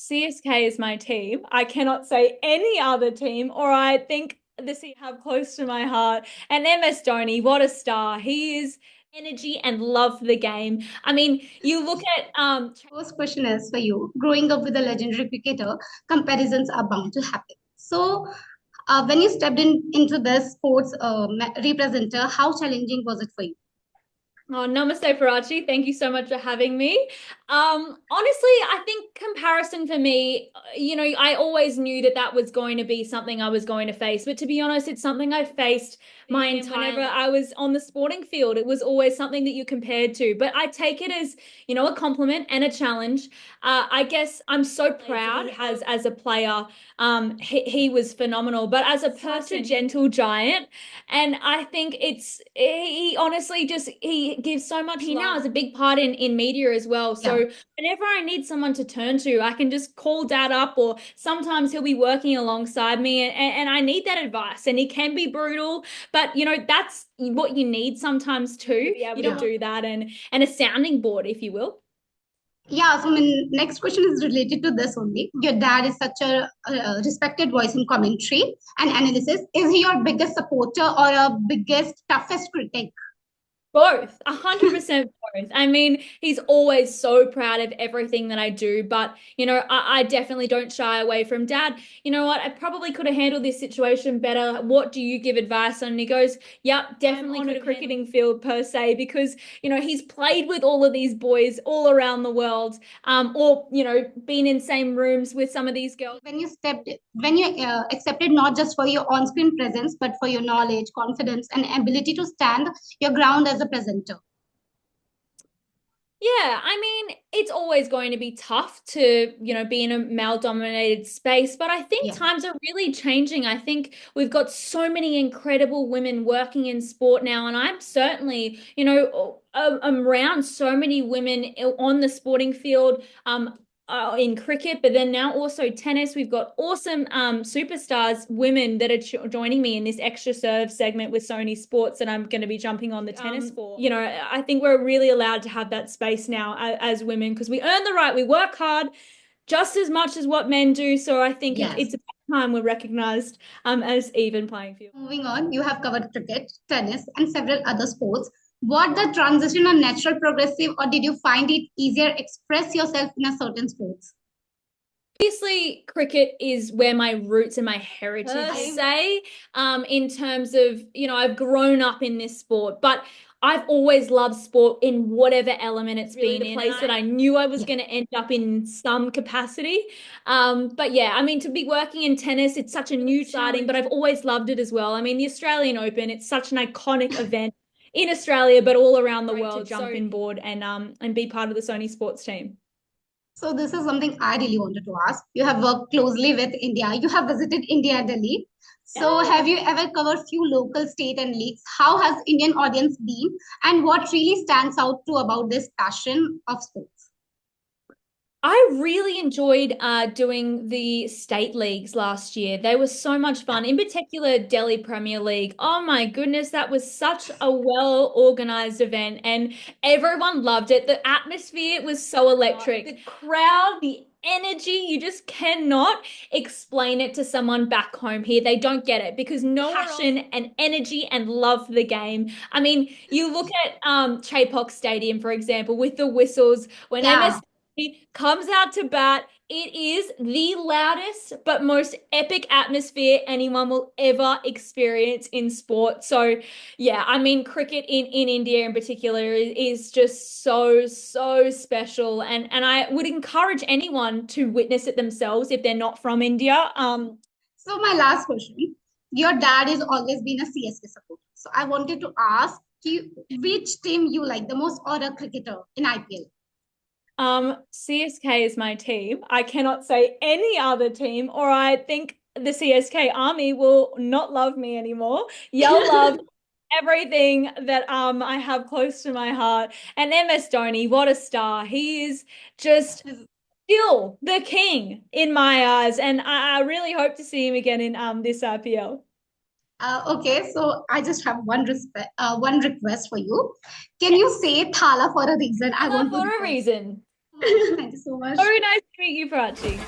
CSK is my team. I cannot say any other team, or I think the C have close to my heart. And MS Dhoni, what a star. He is energy and love for the game. I mean, you look at First question is for you. Growing up with a legendary cricketer, comparisons are bound to happen. So, when you stepped into this sports representer, how challenging was it for you? Oh, namaste, Parachi. Thank you so much for having me. Honestly, I think comparison for me, I always knew that that was going to be something I was going to face. But to be honest, it's something I faced my entire whenever I was on the sporting field. It was always something that you compared to. But I take it as, a compliment and a challenge. I guess I'm so proud as a player. He was phenomenal. But as a person, gentle giant. And I think he honestly just he gives so much. He now has a big part in media as well. Yeah. So whenever I need someone to turn to, I can just call dad up, or sometimes he'll be working alongside me, and I need that advice. And he can be brutal, but that's what you need sometimes too. Be able to Yeah. do that, and a sounding board, if you will. Yeah, so my next question is related to this only. Your dad is such a respected voice in commentary and analysis. Is he your biggest supporter or a biggest toughest critic? Both, 100% both. I mean, he's always so proud of everything that I do, but I definitely don't shy away from dad. You know what? I probably could have handled this situation better. What do you give advice on? And he goes, yep, definitely on a cricketing field per se, because he's played with all of these boys all around the world, or been in same rooms with some of these girls. When you accepted not just for your on-screen presence, but for your knowledge, confidence, and ability to stand your ground as a presenter. Yeah, I mean, it's always going to be tough to, be in a male-dominated space, but I think Yeah. times are really changing. I think we've got so many incredible women working in sport now, and I'm certainly, I'm around so many women on the sporting field. In cricket, but then now also tennis. We've got awesome superstars, women that are joining me in this extra serve segment with Sony Sports, and I'm going to be jumping on the tennis for. I think we're really allowed to have that space now as women, because we earn the right, we work hard just as much as what men do. So I think Yes. it's about time we're recognized as even playing field. Moving on, you have covered cricket, tennis, and several other sports. Was the transition a natural progressive, or did you find it easier express yourself in a certain sports? Obviously, cricket is where my roots and my heritage say, in terms of, I've grown up in this sport, but I've always loved sport in whatever element it's really been in. Place that I knew I was going to end up in some capacity. But yeah, I mean, to be working in tennis, it's such a new starting, but I've always loved it as well. I mean, the Australian Open, it's such an iconic event in Australia, but all around the world. To jump in board and be part of the Sony Sports team. So this is something I really wanted to ask. You have worked closely with India. You have visited India, Delhi. So have you ever covered few local state and leagues? How has Indian audience been, and what really stands out to about this passion of sports? I really enjoyed doing the state leagues last year. They were so much fun. In particular, Delhi Premier League. Oh my goodness, that was such a well organized event, and everyone loved it. The atmosphere was so electric. The crowd, the energy, you just cannot explain it to someone back home here. They don't get it, because no passion and energy and love for the game. I mean, you look at Chepauk Stadium, for example, with the whistles when Yeah. MSD comes out to bat. It is the loudest but most epic atmosphere anyone will ever experience in sport. So, yeah, I mean, cricket in India in particular is just so, so special. And I would encourage anyone to witness it themselves if they're not from India. So my last question. Your dad has always been a CSK supporter. So I wanted to ask you which team you like the most or a cricketer in IPL. CSK is my team. I cannot say any other team, or I think the CSK army will not love me anymore. Yell love everything that I have close to my heart. And MS Dhoni, what a star. He is just still the king in my eyes. And I really hope to see him again in this IPL. Okay, so I just have one request for you. Can you say Thala for a reason? I want to For a request. reason. Thank you so much. Very nice to meet you, Prachi.